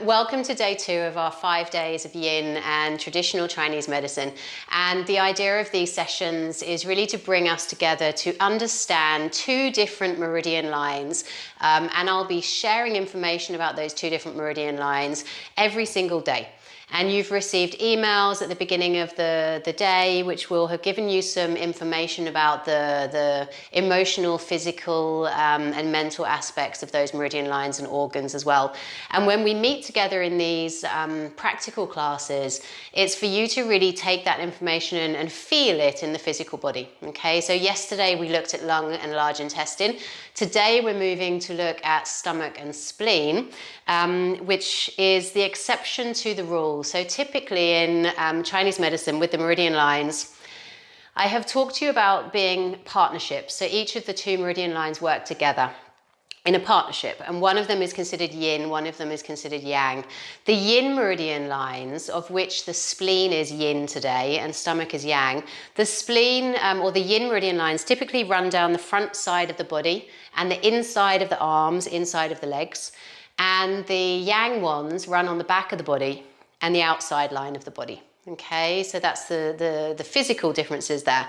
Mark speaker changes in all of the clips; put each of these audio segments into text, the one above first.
Speaker 1: Welcome to day 2 of our 5 days of yin and traditional Chinese medicine. And the idea of these sessions is really to bring us together to understand 2 different meridian lines. And I'll be sharing information about those 2 different meridian lines every single day. And you've received emails at the beginning of the day, which will have given you some information about the emotional, physical, and mental aspects of those meridian lines and organs as well. And when we meet together in these practical classes, it's for you to really take that information and feel it in the physical body. Okay, so yesterday we looked at lung and large intestine. Today we're moving to look at stomach and spleen, which is the exception to the rule. So typically in Chinese medicine with the meridian lines, I have talked to you about being partnerships. So each of the 2 meridian lines work together in a partnership, and one of them is considered yin, one of them is considered yang. The yin meridian lines, of which the spleen is yin today and stomach is yang, the spleen or the yin meridian lines typically run down the front side of the body and the inside of the arms, inside of the legs, and the yang ones run on the back of the body and the outside line of the body. Okay, so that's the physical differences there.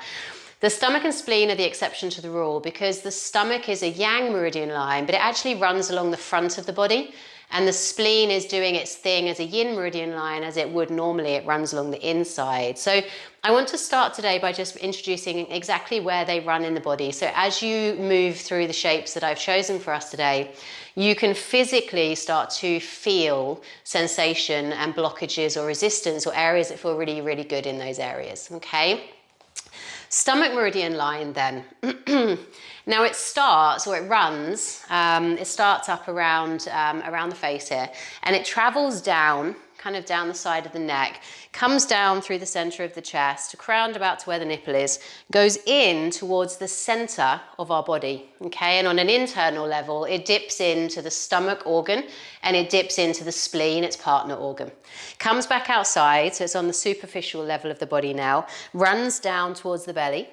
Speaker 1: The stomach and spleen are the exception to the rule because the stomach is a yang meridian line, but it actually runs along the front of the body, and the spleen is doing its thing as a yin meridian line as it would normally. It runs along the inside. So I want to start today by just introducing exactly where they run in the body. So as you move through the shapes that I've chosen for us today, you can physically start to feel sensation and blockages or resistance or areas that feel really, really good in those areas, okay? Stomach meridian line then. Now it starts, or it runs, it starts up around the face here, and it travels down, kind of down the side of the neck, comes down through the center of the chest, around about to where the nipple is, goes in towards the center of our body, okay? And on an internal level, it dips into the stomach organ and it dips into the spleen, its partner organ. Comes back outside, so it's on the superficial level of the body now, runs down towards the belly,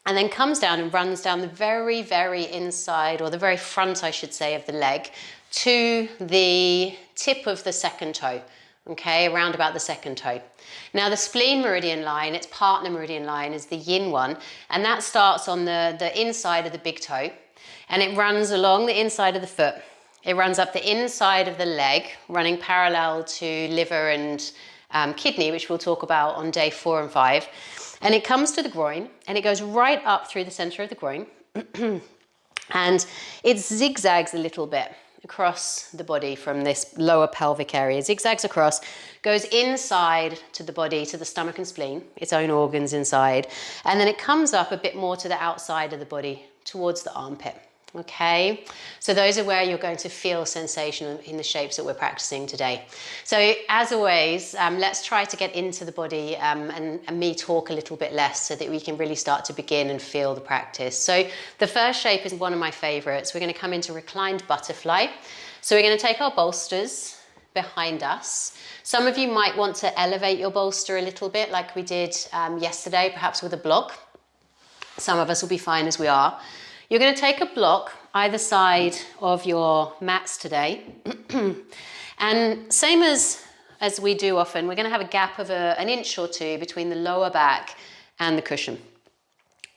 Speaker 1: and then comes down and runs down the very, very inside, or the very front, I should say, of the leg to the tip of the second toe. Okay, around about the second toe. Now the spleen meridian line, its partner meridian line, is the yin one, and that starts on the inside of the big toe, and it runs along the inside of the foot. It runs up the inside of the leg, running parallel to liver and kidney, which we'll talk about on day 4 and 5. And it comes to the groin, and it goes right up through the center of the groin, and it zigzags a little bit across the body from this lower pelvic area, zigzags across, goes inside to the body, to the stomach and spleen, its own organs inside, and then it comes up a bit more to the outside of the body, towards the armpit. Okay, so those are where you're going to feel sensation in the shapes that we're practicing today. So as always, let's try to get into the body and me talk a little bit less so that we can really start to begin and feel the practice. So the first shape is one of my favorites. We're going to come into reclined butterfly. So we're going to take our bolsters behind us. Some of you might want to elevate your bolster a little bit like we did yesterday, perhaps with a block. Some of us will be fine as we are. You're going to take a block either side of your mats today. And same as we do often, we're going to have a gap of an inch or 2 between the lower back and the cushion.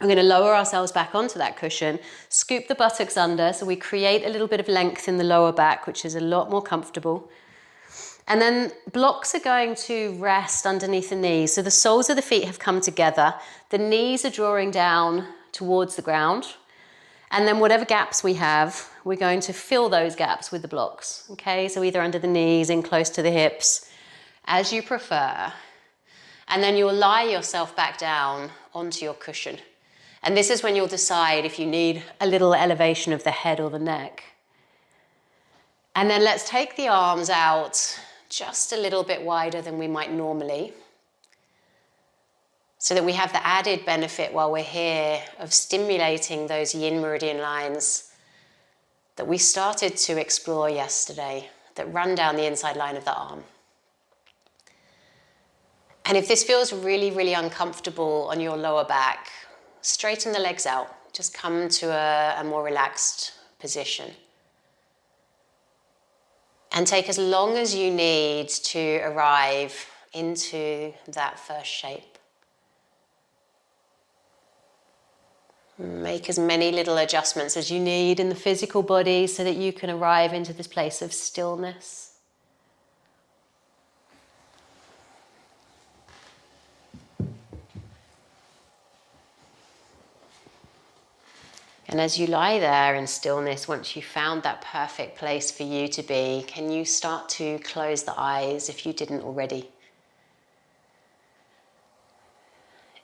Speaker 1: We're going to lower ourselves back onto that cushion, scoop the buttocks under so we create a little bit of length in the lower back, which is a lot more comfortable. And then blocks are going to rest underneath the knees. So the soles of the feet have come together. The knees are drawing down towards the ground. And then whatever gaps we have, we're going to fill those gaps with the blocks. Okay, so either under the knees, in close to the hips, as you prefer. And then you'll lie yourself back down onto your cushion. And this is when you'll decide if you need a little elevation of the head or the neck. And then let's take the arms out just a little bit wider than we might normally, so that we have the added benefit while we're here of stimulating those yin meridian lines that we started to explore yesterday, that run down the inside line of the arm. And if this feels really, really uncomfortable on your lower back, straighten the legs out. Just come to a more relaxed position. And take as long as you need to arrive into that first shape. Make as many little adjustments as you need in the physical body so that you can arrive into this place of stillness. And as you lie there in stillness, once you've found that perfect place for you to be, can you start to close the eyes if you didn't already?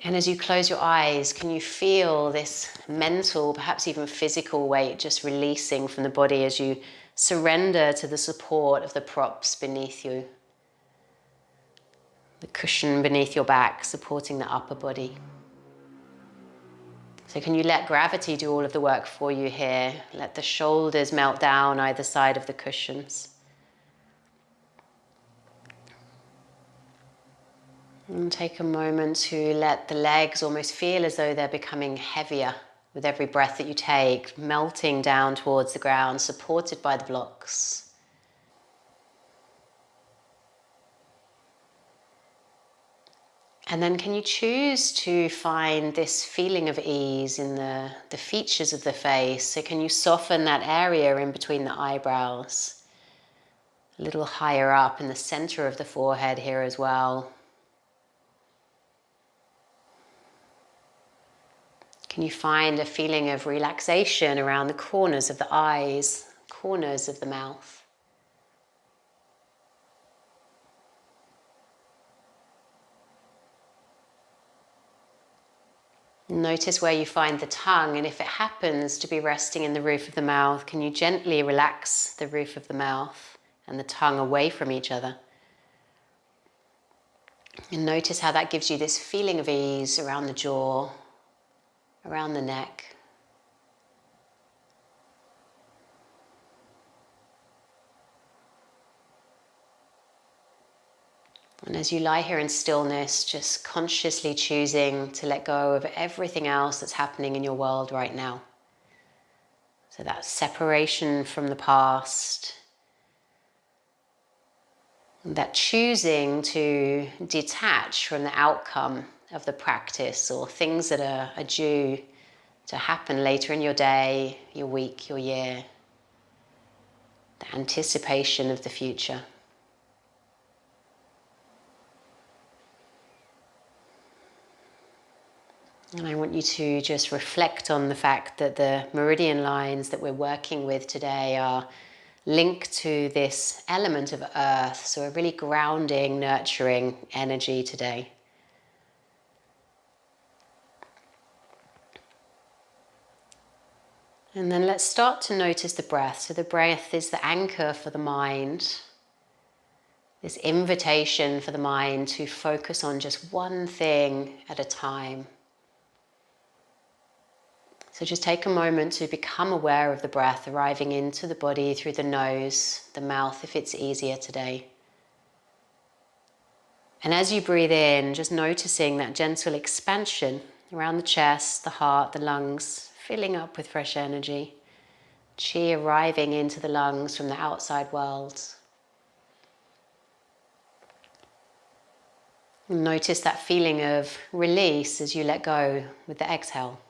Speaker 1: And as you close your eyes, can you feel this mental, perhaps even physical weight just releasing from the body as you surrender to the support of the props beneath you? The cushion beneath your back supporting the upper body. So can you let gravity do all of the work for you here? Let the shoulders melt down either side of the cushions. And take a moment to let the legs almost feel as though they're becoming heavier with every breath that you take, melting down towards the ground, supported by the blocks. And then can you choose to find this feeling of ease in the features of the face? So can you soften that area in between the eyebrows? A little higher up in the center of the forehead here as well. Can you find a feeling of relaxation around the corners of the eyes, corners of the mouth? Notice where you find the tongue, and if it happens to be resting in the roof of the mouth, can you gently relax the roof of the mouth and the tongue away from each other? And notice how that gives you this feeling of ease around the jaw, around the neck. And as you lie here in stillness, just consciously choosing to let go of everything else that's happening in your world right now. So that separation from the past, that choosing to detach from the outcome of the practice or things that are due to happen later in your day, your week, your year. The anticipation of the future. And I want you to just reflect on the fact that the meridian lines that we're working with today are linked to this element of earth. So a really grounding, nurturing energy today. And then let's start to notice the breath. So the breath is the anchor for the mind. This invitation for the mind to focus on just one thing at a time. So just take a moment to become aware of the breath arriving into the body through the nose, the mouth if it's easier today. And as you breathe in, just noticing that gentle expansion around the chest, the heart, the lungs, filling up with fresh energy. Chi arriving into the lungs from the outside world. And notice that feeling of release as you let go with the exhale.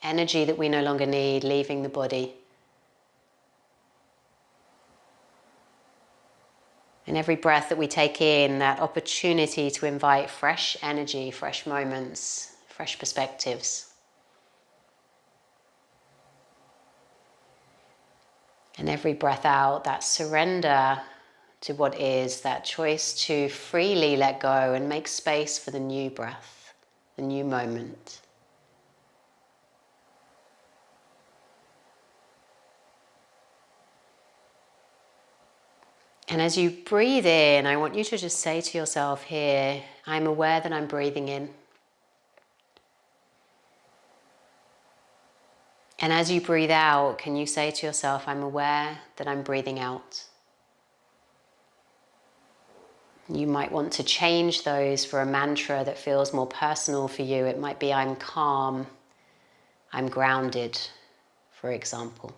Speaker 1: Energy that we no longer need leaving the body. And every breath that we take in, that opportunity to invite fresh energy, fresh moments, fresh perspectives. And every breath out, that surrender to what is, that choice to freely let go and make space for the new breath, the new moment. And as you breathe in, I want you to just say to yourself here, I'm aware that I'm breathing in. And as you breathe out, can you say to yourself, I'm aware that I'm breathing out. You might want to change those for a mantra that feels more personal for you. It might be, I'm calm, I'm grounded, for example.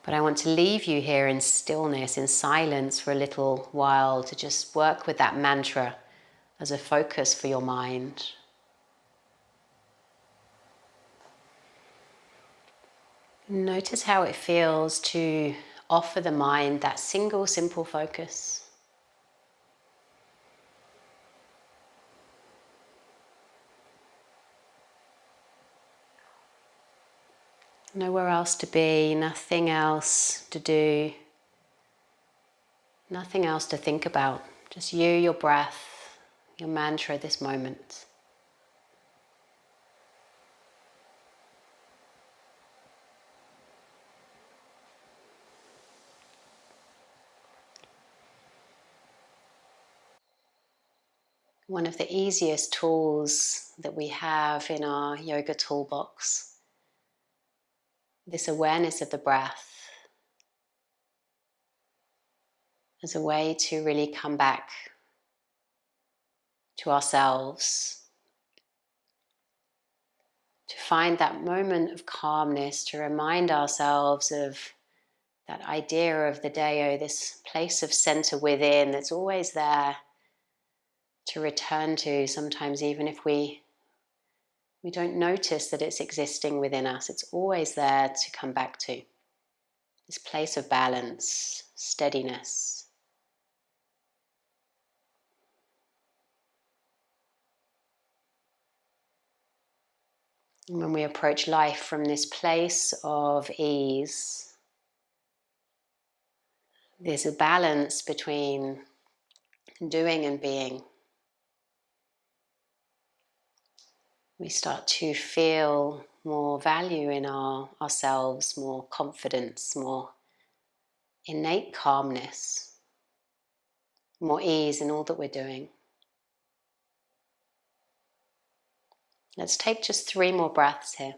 Speaker 1: But I want to leave you here in stillness, in silence for a little while, to just work with that mantra as a focus for your mind. Notice how it feels to offer the mind that single simple focus. Nowhere else to be, nothing else to do, nothing else to think about. Just you, your breath, your mantra this moment. One of the easiest tools that we have in our yoga toolbox, this awareness of the breath, as a way to really come back to ourselves, to find that moment of calmness, to remind ourselves of that idea of the Deo, this place of center within that's always there to return to, sometimes even if we don't notice that it's existing within us. It's always there to come back to. This place of balance, steadiness. And when we approach life from this place of ease, there's a balance between doing and being. We start to feel more value in ourselves, more confidence, more innate calmness, more ease in all that we're doing. Let's take just 3 more breaths here.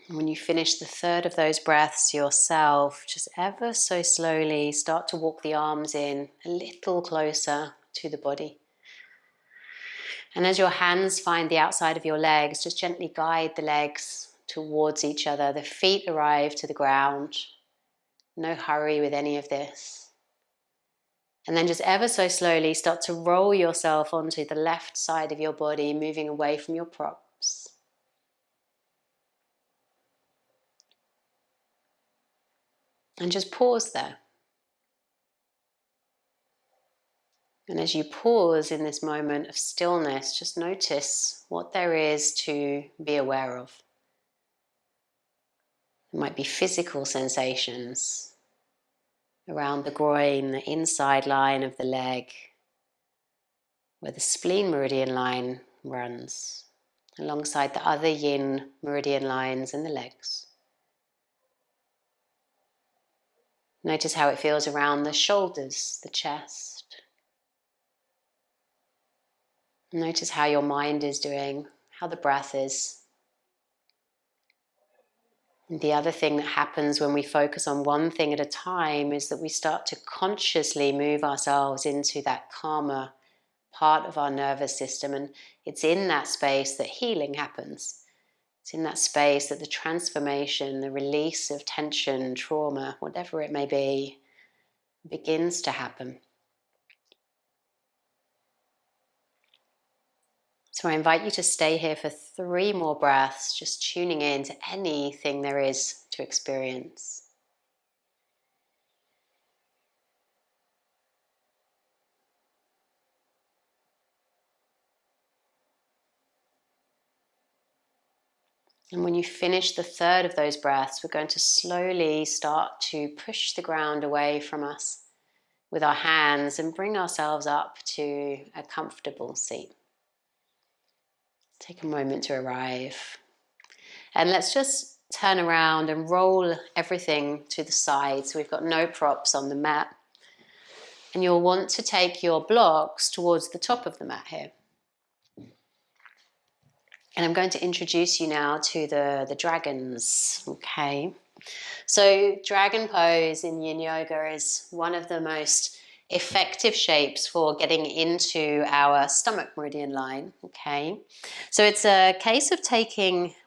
Speaker 1: And when you finish the 3rd of those breaths yourself, just ever so slowly start to walk the arms in a little closer to the body. And as your hands find the outside of your legs, just gently guide the legs towards each other. The feet arrive to the ground. No hurry with any of this. And then just ever so slowly start to roll yourself onto the left side of your body, moving away from your props. And just pause there. And as you pause in this moment of stillness, just notice what there is to be aware of. It might be physical sensations around the groin, the inside line of the leg, where the spleen meridian line runs, alongside the other yin meridian lines in the legs. Notice how it feels around the shoulders, the chest. Notice how your mind is doing, how the breath is. And the other thing that happens when we focus on one thing at a time is that we start to consciously move ourselves into that calmer part of our nervous system. And it's in that space that healing happens. It's in that space that the transformation, the release of tension, trauma, whatever it may be, begins to happen. So I invite you to stay here for 3 more breaths, just tuning in to anything there is to experience. And when you finish the 3rd of those breaths, we're going to slowly start to push the ground away from us with our hands and bring ourselves up to a comfortable seat. Take a moment to arrive. And let's just turn around and roll everything to the side. So we've got no props on the mat. And you'll want to take your blocks towards the top of the mat here. And I'm going to introduce you now to the dragons, okay? So dragon pose in yin yoga is one of the most effective shapes for getting into our stomach meridian line, okay? So it's a case of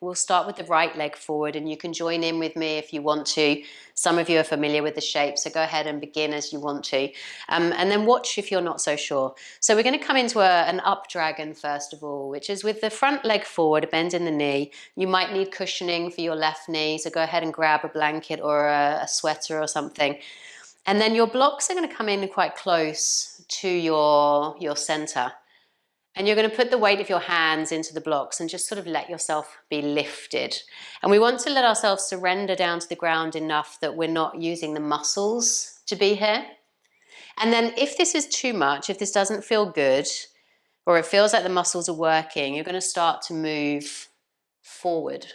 Speaker 1: we'll start with the right leg forward, and you can join in with me if you want to. Some of you are familiar with the shape, so go ahead and begin as you want to. And then watch if you're not so sure. So we're going to come into an up dragon first of all, which is with the front leg forward, a bend in the knee. You might need cushioning for your left knee, so go ahead and grab a blanket or a sweater or something. And then your blocks are going to come in quite close to your center. And you're going to put the weight of your hands into the blocks and just sort of let yourself be lifted. And we want to let ourselves surrender down to the ground enough that we're not using the muscles to be here. And then if this is too much, if this doesn't feel good, or it feels like the muscles are working, you're going to start to move forward,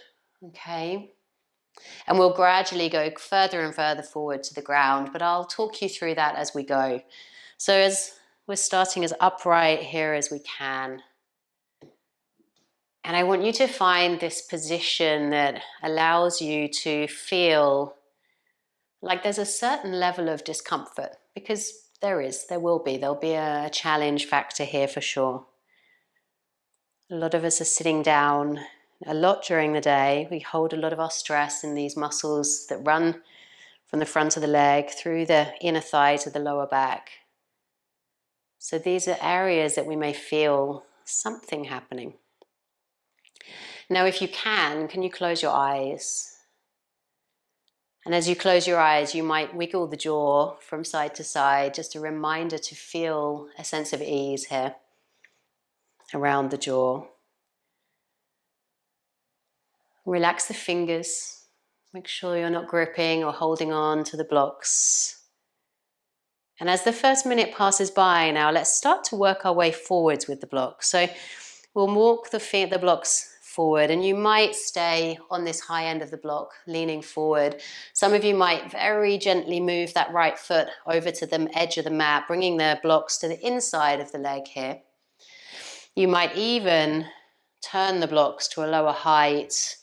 Speaker 1: okay? And we'll gradually go further and further forward to the ground, but I'll talk you through that as we go. So as we're starting as upright here as we can. And I want you to find this position that allows you to feel like there's a certain level of discomfort, because there'll be a challenge factor here for sure. A lot of us are sitting down a lot during the day. We hold a lot of our stress in these muscles that run from the front of the leg through the inner thigh to the lower back. So these are areas that we may feel something happening. Now, if you can you close your eyes? And as you close your eyes, you might wiggle the jaw from side to side, just a reminder to feel a sense of ease here around the jaw. Relax the fingers. Make sure you're not gripping or holding on to the blocks. And as the first minute passes by now, let's start to work our way forwards with the blocks. So we'll walk the blocks forward, and you might stay on this high end of the block, leaning forward. Some of you might very gently move that right foot over to the edge of the mat, bringing the blocks to the inside of the leg here. You might even turn the blocks to a lower height,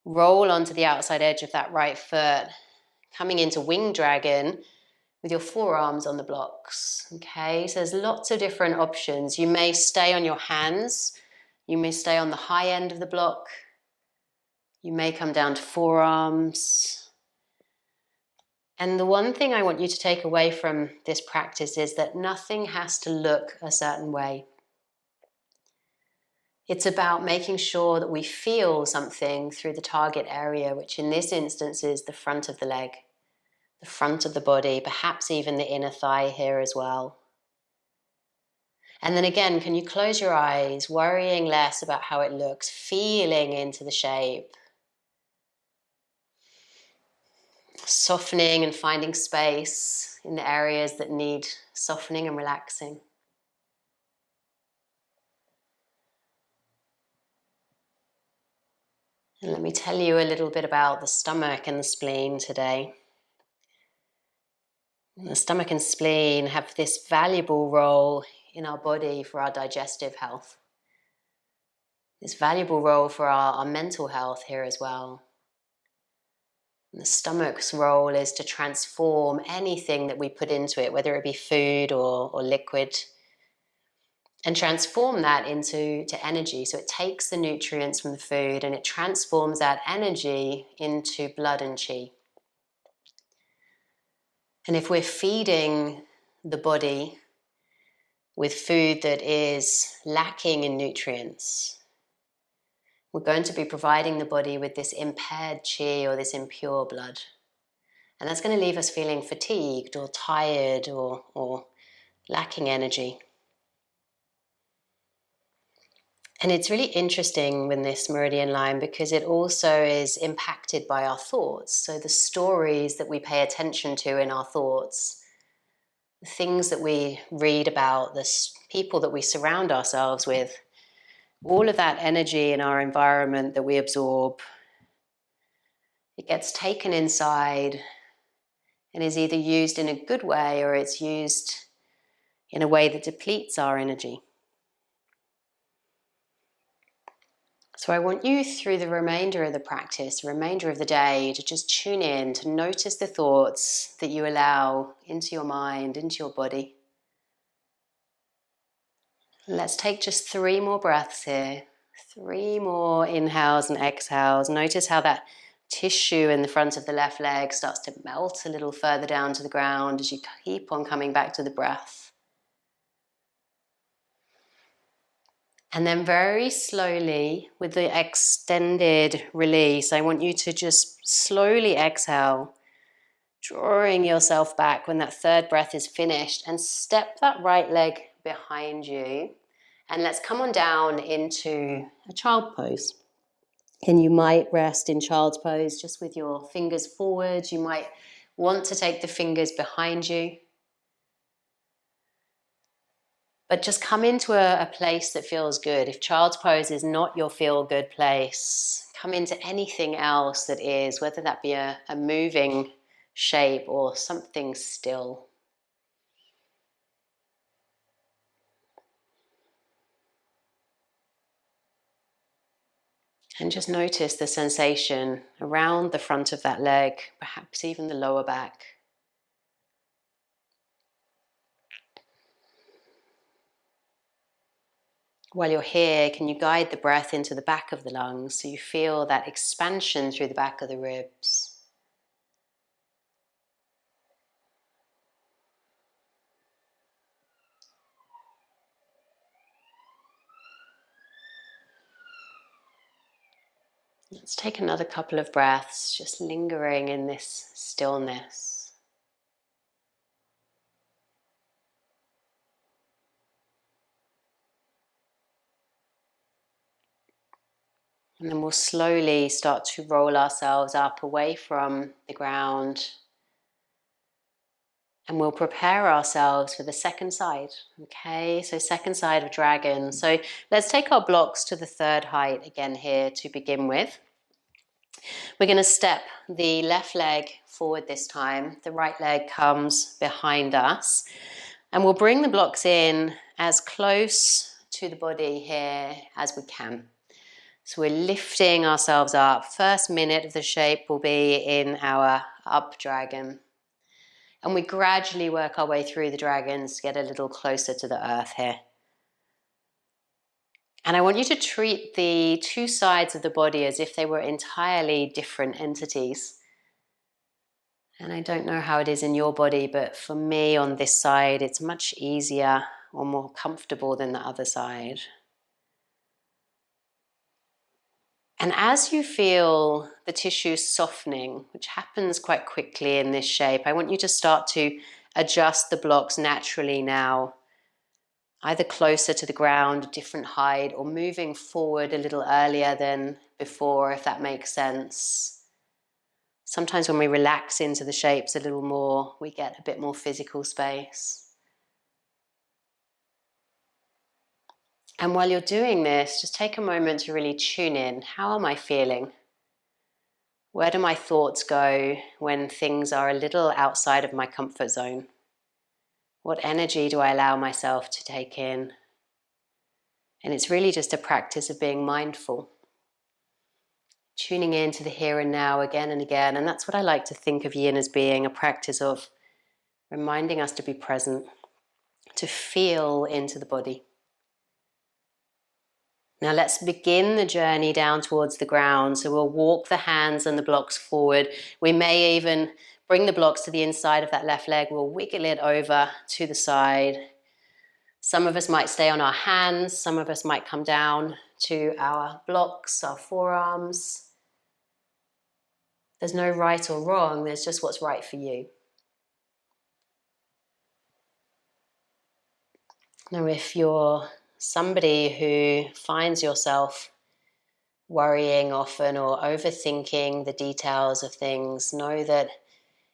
Speaker 1: roll onto the outside edge of that right foot, coming into wing dragon with your forearms on the blocks, okay? So there's lots of different options. You may stay on your hands. You may stay on the high end of the block. You may come down to forearms. And the one thing I want you to take away from this practice is that nothing has to look a certain way. It's about making sure that we feel something through the target area, which in this instance is the front of the leg, the front of the body, perhaps even the inner thigh here as well. And then again, can you close your eyes, worrying less about how it looks, feeling into the shape, softening and finding space in the areas that need softening and relaxing. And let me tell you a little bit about the stomach and the spleen today. The stomach and spleen have this valuable role in our body for our digestive health. This valuable role for our mental health here as well. And the stomach's role is to transform anything that we put into it, whether it be food or liquid, and transform that into energy. So it takes the nutrients from the food and it transforms that energy into blood and chi. And if we're feeding the body with food that is lacking in nutrients, we're going to be providing the body with this impaired chi or this impure blood. And that's going to leave us feeling fatigued or tired or lacking energy. And it's really interesting with this meridian line because it also is impacted by our thoughts. So the stories that we pay attention to in our thoughts, the things that we read about, the people that we surround ourselves with, all of that energy in our environment that we absorb, it gets taken inside and is either used in a good way or it's used in a way that depletes our energy. So I want you through the remainder of the practice, the remainder of the day, to just tune in, to notice the thoughts that you allow into your mind, into your body. Let's take just 3 more breaths here. 3 more inhales and exhales. Notice how that tissue in the front of the left leg starts to melt a little further down to the ground as you keep on coming back to the breath. And then very slowly, with the extended release, I want you to just slowly exhale, drawing yourself back when that 3rd breath is finished, and step that right leg behind you. And let's come on down into a child pose. And you might rest in child's pose just with your fingers forward. You might want to take the fingers behind you. But just come into a place that feels good. If child's pose is not your feel-good place, come into anything else that is, whether that be a moving shape or something still. And just notice the sensation around the front of that leg, perhaps even the lower back. While you're here, can you guide the breath into the back of the lungs so you feel that expansion through the back of the ribs? Let's take another couple of breaths, just lingering in this stillness. And then we'll slowly start to roll ourselves up away from the ground. And we'll prepare ourselves for the second side. Okay, so second side of dragon. So let's take our blocks to the 3rd height again here to begin with. We're going to step the left leg forward this time. The right leg comes behind us. And we'll bring the blocks in as close to the body here as we can. So we're lifting ourselves up. First minute of the shape will be in our up dragon. And we gradually work our way through the dragons to get a little closer to the earth here. And I want you to treat the 2 sides of the body as if they were entirely different entities. And I don't know how it is in your body, but for me on this side, it's much easier or more comfortable than the other side. And as you feel the tissue softening, which happens quite quickly in this shape, I want you to start to adjust the blocks naturally now, either closer to the ground, a different height, or moving forward a little earlier than before, if that makes sense. Sometimes when we relax into the shapes a little more, we get a bit more physical space. And while you're doing this, just take a moment to really tune in. How am I feeling? Where do my thoughts go when things are a little outside of my comfort zone? What energy do I allow myself to take in? And it's really just a practice of being mindful. Tuning into the here and now again and again. And that's what I like to think of yin as being, a practice of reminding us to be present, to feel into the body. Now let's begin the journey down towards the ground. So we'll walk the hands and the blocks forward. We may even bring the blocks to the inside of that left leg. We'll wiggle it over to the side. Some of us might stay on our hands. Some of us might come down to our blocks, our forearms. There's no right or wrong. There's just what's right for you. Now, if you're somebody who finds yourself worrying often or overthinking the details of things, know that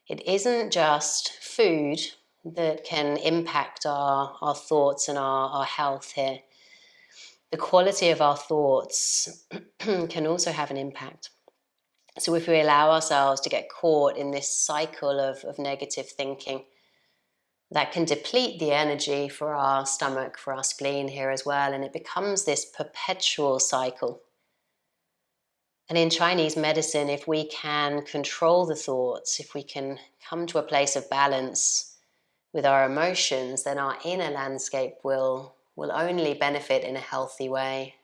Speaker 1: it isn't just food that can impact our thoughts and our health here. The quality of our thoughts can also have an impact. So if we allow ourselves to get caught in this cycle of negative thinking, that can deplete the energy for our stomach, for our spleen here as well, and it becomes this perpetual cycle. And in Chinese medicine, if we can control the thoughts, if we can come to a place of balance with our emotions, then our inner landscape will only benefit in a healthy way.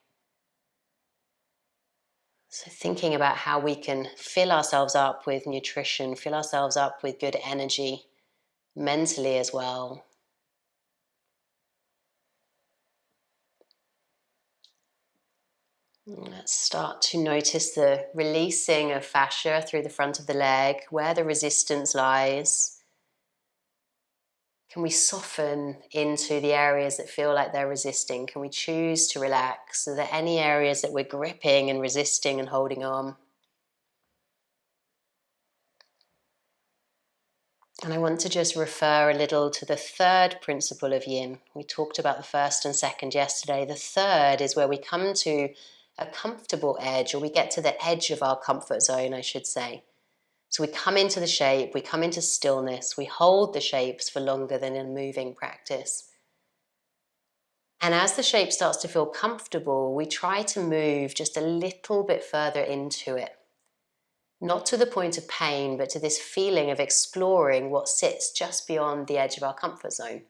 Speaker 1: So thinking about how we can fill ourselves up with nutrition, fill ourselves up with good energy, mentally as well. Let's start to notice the releasing of fascia through the front of the leg, where the resistance lies. Can we soften into the areas that feel like they're resisting? Can we choose to relax? Are there any areas that we're gripping and resisting and holding on? And I want to just refer a little to the third principle of yin. We talked about the first and second yesterday. The third is where we come to a comfortable edge, or we get to the edge of our comfort zone, I should say. So we come into the shape, we come into stillness, we hold the shapes for longer than in a moving practice. And as the shape starts to feel comfortable, we try to move just a little bit further into it. Not to the point of pain, but to this feeling of exploring what sits just beyond the edge of our comfort zone.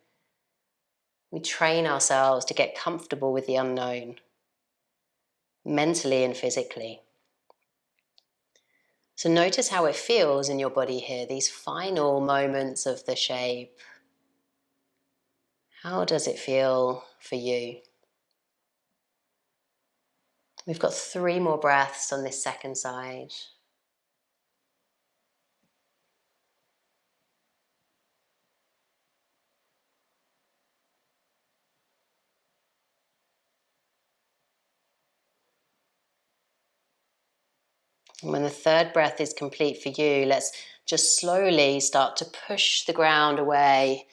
Speaker 1: We train ourselves to get comfortable with the unknown, mentally and physically. So notice how it feels in your body here, these final moments of the shape. How does it feel for you? We've got 3 more breaths on this second side. And when the third breath is complete for you, let's just slowly start to push the ground away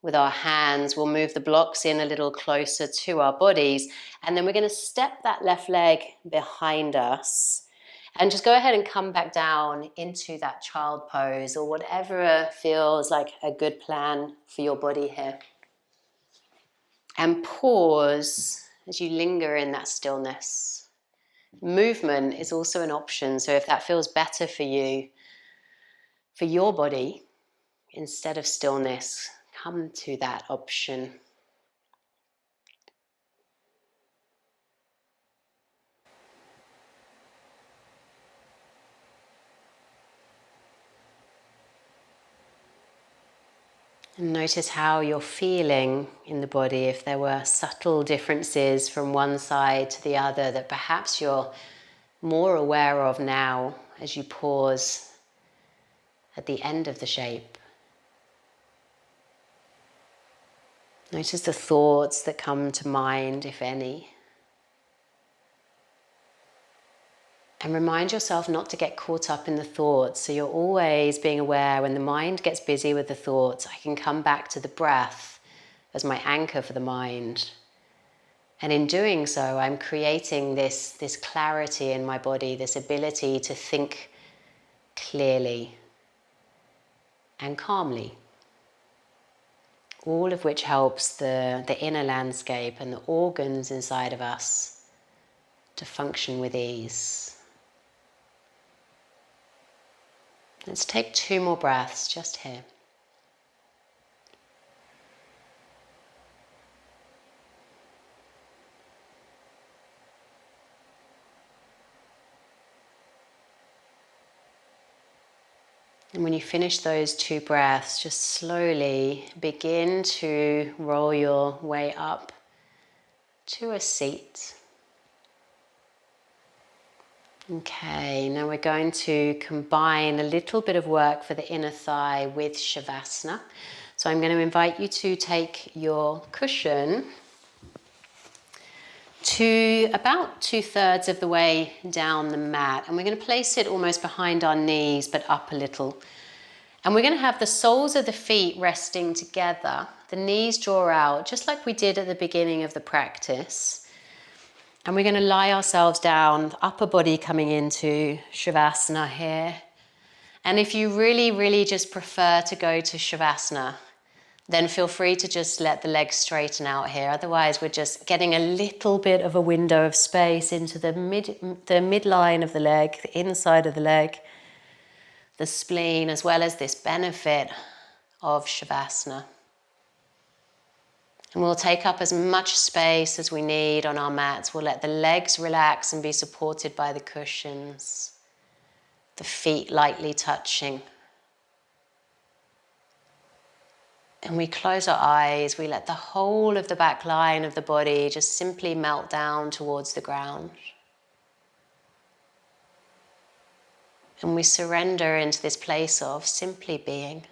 Speaker 1: with our hands. We'll move the blocks in a little closer to our bodies, and then we're going to step that left leg behind us and just go ahead and come back down into that child pose, or whatever feels like a good plan for your body here. And pause as you linger in that stillness. Movement is also an option, so if that feels better for you, for your body, instead of stillness, come to that option. And notice how you're feeling in the body, if there were subtle differences from one side to the other that perhaps you're more aware of now as you pause at the end of the shape. Notice the thoughts that come to mind, if any. And remind yourself not to get caught up in the thoughts. So you're always being aware when the mind gets busy with the thoughts, I can come back to the breath as my anchor for the mind. And in doing so, I'm creating this clarity in my body, this ability to think clearly and calmly. All of which helps the inner landscape and the organs inside of us to function with ease. Let's take 2 more breaths just here. And when you finish those 2 breaths, just slowly begin to roll your way up to a seat. Okay, now we're going to combine a little bit of work for the inner thigh with Shavasana. So I'm going to invite you to take your cushion to about 2/3 of the way down the mat. And we're going to place it almost behind our knees, but up a little. And we're going to have the soles of the feet resting together. The knees draw out, just like we did at the beginning of the practice. And we're going to lie ourselves down, upper body coming into Shavasana here. And if you really, really just prefer to go to Shavasana, then feel free to just let the legs straighten out here. Otherwise, we're just getting a little bit of a window of space into the midline of the leg, the inside of the leg, the spleen, as well as this benefit of Shavasana. And we'll take up as much space as we need on our mats. We'll let the legs relax and be supported by the cushions, the feet lightly touching. And we close our eyes, we let the whole of the back line of the body just simply melt down towards the ground. And we surrender into this place of simply being.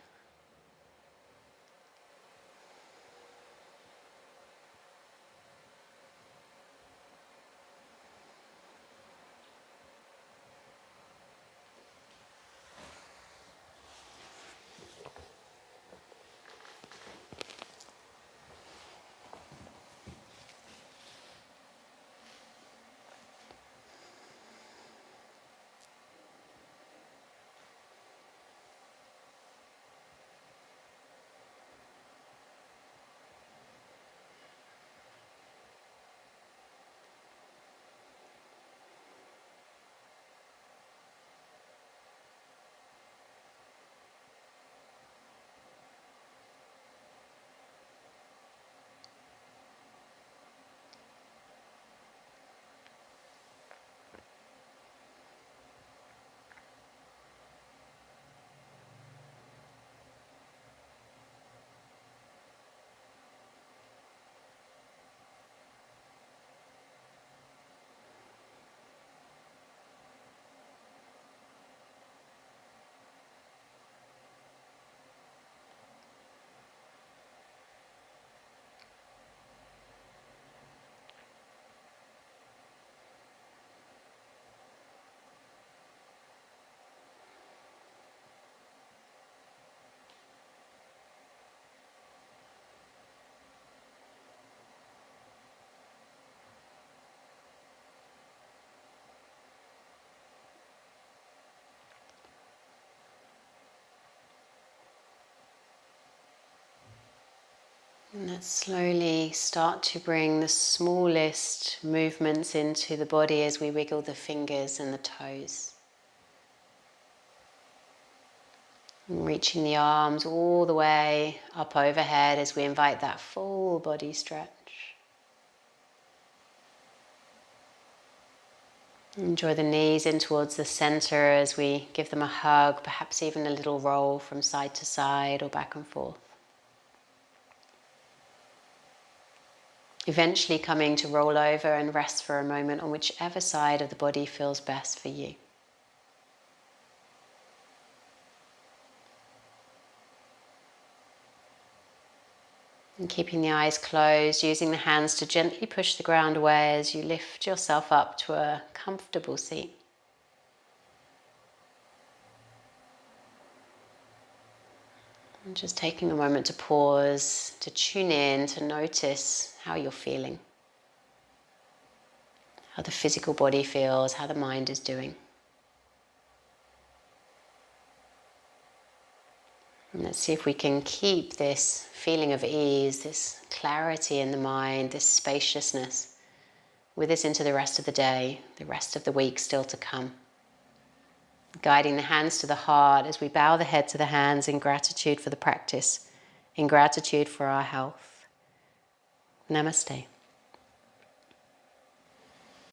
Speaker 1: And let's slowly start to bring the smallest movements into the body as we wiggle the fingers and the toes. And reaching the arms all the way up overhead as we invite that full body stretch. And draw the knees in towards the center as we give them a hug, perhaps even a little roll from side to side or back and forth. Eventually coming to roll over and rest for a moment on whichever side of the body feels best for you. And keeping the eyes closed, using the hands to gently push the ground away as you lift yourself up to a comfortable seat. And just taking a moment to pause, to tune in, to notice how you're feeling. How the physical body feels, how the mind is doing. And let's see if we can keep this feeling of ease, this clarity in the mind, this spaciousness with us into the rest of the day, the rest of the week still to come. Guiding the hands to the heart as we bow the head to the hands in gratitude for the practice, in gratitude for our health. Namaste.